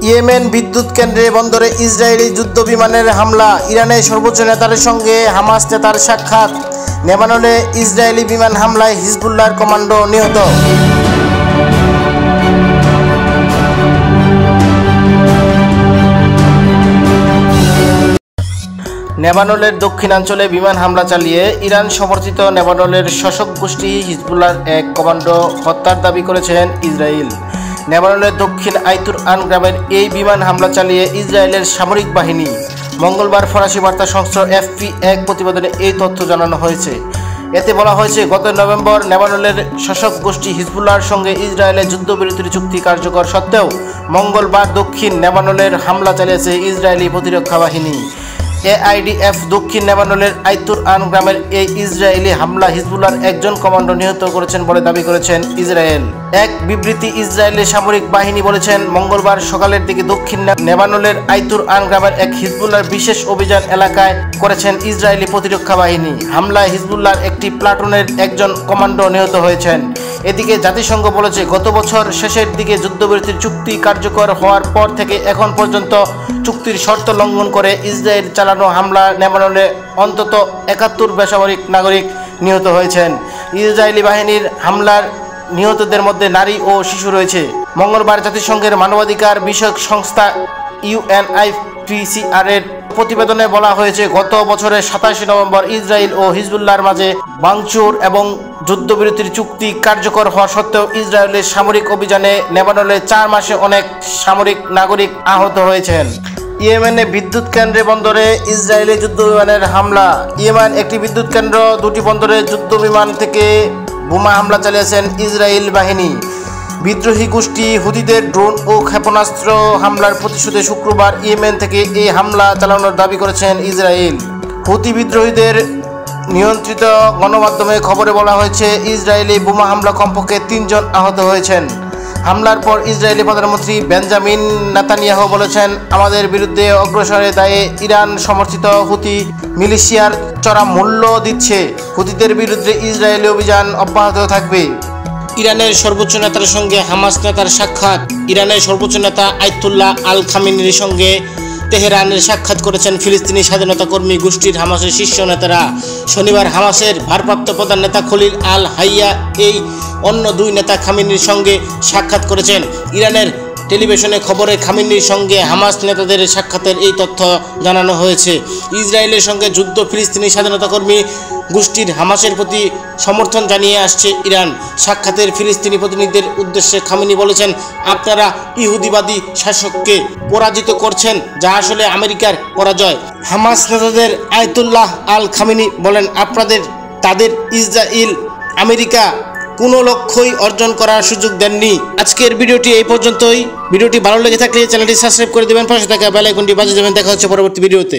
Yemen বিদ্যুৎ কেন্দ্রে বন্দরে ইসরায়েলি যুদ্ধ বিমানের হামলা, ইরানের সর্বোচ্চ নেতার সঙ্গে হামাস নেতার সাক্ষাৎ, লেবাননে ইসরায়েলি বিমান হামলায় হিজবুল্লাহর কমান্ডো নিহত। লেবাননের দক্ষিণাঞ্চলে বিমান হামলা চালিয়ে ইরান সমর্থিত লেবাননের শাসক গোষ্ঠী হিজবুল্লাহর এক কমান্ডো হত্যার দাবি করেছেন ইসরায়েল। লেবাননের দক্ষিণ আইতুর আন গ্রামের এই বিমান হামলা চালিয়ে ইসরায়েলের সামরিক বাহিনী। মঙ্গলবার ফরাসি বার্তা সংস্থা এফপি এক প্রতিবেদনে এই তথ্য জানানো হয়েছে। এতে বলা হয়েছে, গত নভেম্বর লেবাননের শাসক গোষ্ঠী হিজবুল্লাহর সঙ্গে ইসরায়েলের যুদ্ধবিরতির চুক্তি কার্যকর সত্ত্বেও মঙ্গলবার দক্ষিণ লেবাননের হামলা চালিয়েছে ইসরায়েলি প্রতিরক্ষা বাহিনী। এআইডিএফ দক্ষিণ লেবাননের আইতুর আন গ্রামের এই ইসরায়েলি হামলা হিজবুল্লাহর একজন কমান্ডো নিহত করেছেন বলে দাবি করেছেন ইসরায়েল। এক বিবৃতি ইসরায়েলের সামরিক বাহিনী বলেছেন, মঙ্গলবার সকালের দিকে দক্ষিণ লেবাননের আইতুর আন গ্রামের এক হিজবুল্লাহর বিশেষ অভিযান এলাকায় করেছেন ইসরায়েলি প্রতিরক্ষা বাহিনী। হামলায় হিজবুল্লাহর একটি প্লাটুনের একজন কমান্ডো নিহত হয়েছেন। এদিকে জাতিসংঘ বলেছে, গত বছর শেষের দিকে যুদ্ধবিরতির চুক্তি কার্যকর হওয়ার পর থেকে এখন পর্যন্ত চুক্তির শর্ত লঙ্ঘন করে ইসরায়েল চালানো হামলা লেবাননে অন্তত 71 বেসামরিক নাগরিক নিহত হয়েছেন। ইসরায়েলি বাহিনীর হামলার নিহতদের মধ্যে নারী ও শিশু রয়েছে। মঙ্গলবার জাতিসংঘের মানবাধিকার বিষয়ক সংস্থা ইউএনআইপিসিআর এর প্রতিবেদনে বলা হয়েছে, গত বছরের 27 নভেম্বর ইসরায়েল ও হিজবুল্লাহর মাঝে ভাঙচুর এবং যুদ্ধবিরতির চুক্তি কার্যকর হওয়া সত্ত্বেও ইসরায়েলের সামরিক অভিযানে লেবাননে 4 মাসে অনেক সামরিক নাগরিক আহত হয়েছেন। ইয়েমেনে বিদ্যুৎ কেন্দ্রে বন্দরে ইসরায়েলি যুদ্ধ বিমানের হামলা। ইয়েমেন একটি বিদ্যুৎ কেন্দ্র, 2টি বন্দরে যুদ্ধ বিমান থেকে বোমা হামলা চালিয়েছেন ইসরায়েল বাহিনী। বিদ্রোহী গোষ্ঠী হুতিদের ড্রোন ও ক্ষেপণাস্ত্র হামলার প্রতিশোধে শুক্রবার ইয়েমেন থেকে এই হামলা চালানোর দাবি করেছেন ইসরায়েল। হুতি বিদ্রোহীদের নিয়ন্ত্রিত গণমাধ্যমে খবরে বলা হয়েছে, ইসরায়েলি বোমা হামলা কমপক্ষে 3 জন আহত হয়েছেন। হামলার পর ইসরায়েলি প্রধানমন্ত্রী বেঞ্জামিন নেতানিয়াহু বলেছেন, আমাদের বিরুদ্ধে অগ্রসরের দায়ে ইরান সমর্থিত হুতি মিলিশিয়ার চড়া মূল্য দিচ্ছে। হুতিদের বিরুদ্ধে ইসরায়েলি অভিযান অব্যাহত থাকবে। ইরানের সর্বোচ্চ নেতার সঙ্গে হামাস নেতার সাক্ষাৎ। ইরানের সর্বোচ্চ নেতা আয়াতুল্লাহ আল খামেনির সঙ্গে তেহরানের সাক্ষাৎ করেছেন ফিলিস্তিনি স্বাধীনতা কর্মী গোষ্ঠীর হামাসের শীর্ষ নেতারা। শনিবার হামাসের ভারপ্রাপ্ত প্রধান নেতা খলিল আল হাইয়া এই অন্য 2 নেতা খামেনির সঙ্গে সাক্ষাৎ করেছেন। ইরানের টেলিভিশনে খবরে খামেনির সঙ্গে হামাস নেতাদের সাক্ষাতের এই তথ্য জানানো হয়েছে। ইসরায়েলের সঙ্গে যুদ্ধ ফিলিস্তিনি স্বাধীনতা কর্মী গোষ্ঠীর হামাসের প্রতি সমর্থন জানিয়ে আসছে ইরান। সাক্ষাতের ফিলিস্তিনি প্রতিনিধিদের উদ্দেশ্যে খামেনি বলেছেন, আপনারা ইহুদিবাদী শাসককে পরাজিত করছেন, যা আসলে আমেরিকার পরাজয়। হামাস নেতাদের আয়াতুল্লাহ আল খামেনি বলেন, তাদের ইসরায়েল আমেরিকা কোনো লক্ষ্যই অর্জন করার সুযোগ দেননি। আজকের ভিডিওটি এই পর্যন্তই। ভিডিওটি ভালো লেগে থাকলে চ্যানেলটি সাবস্ক্রাইব করে দেবেন, পাশে থাকা বেল আইকনটি বাজিয়ে দেবেন। দেখা হচ্ছে পরবর্তী ভিডিওতে।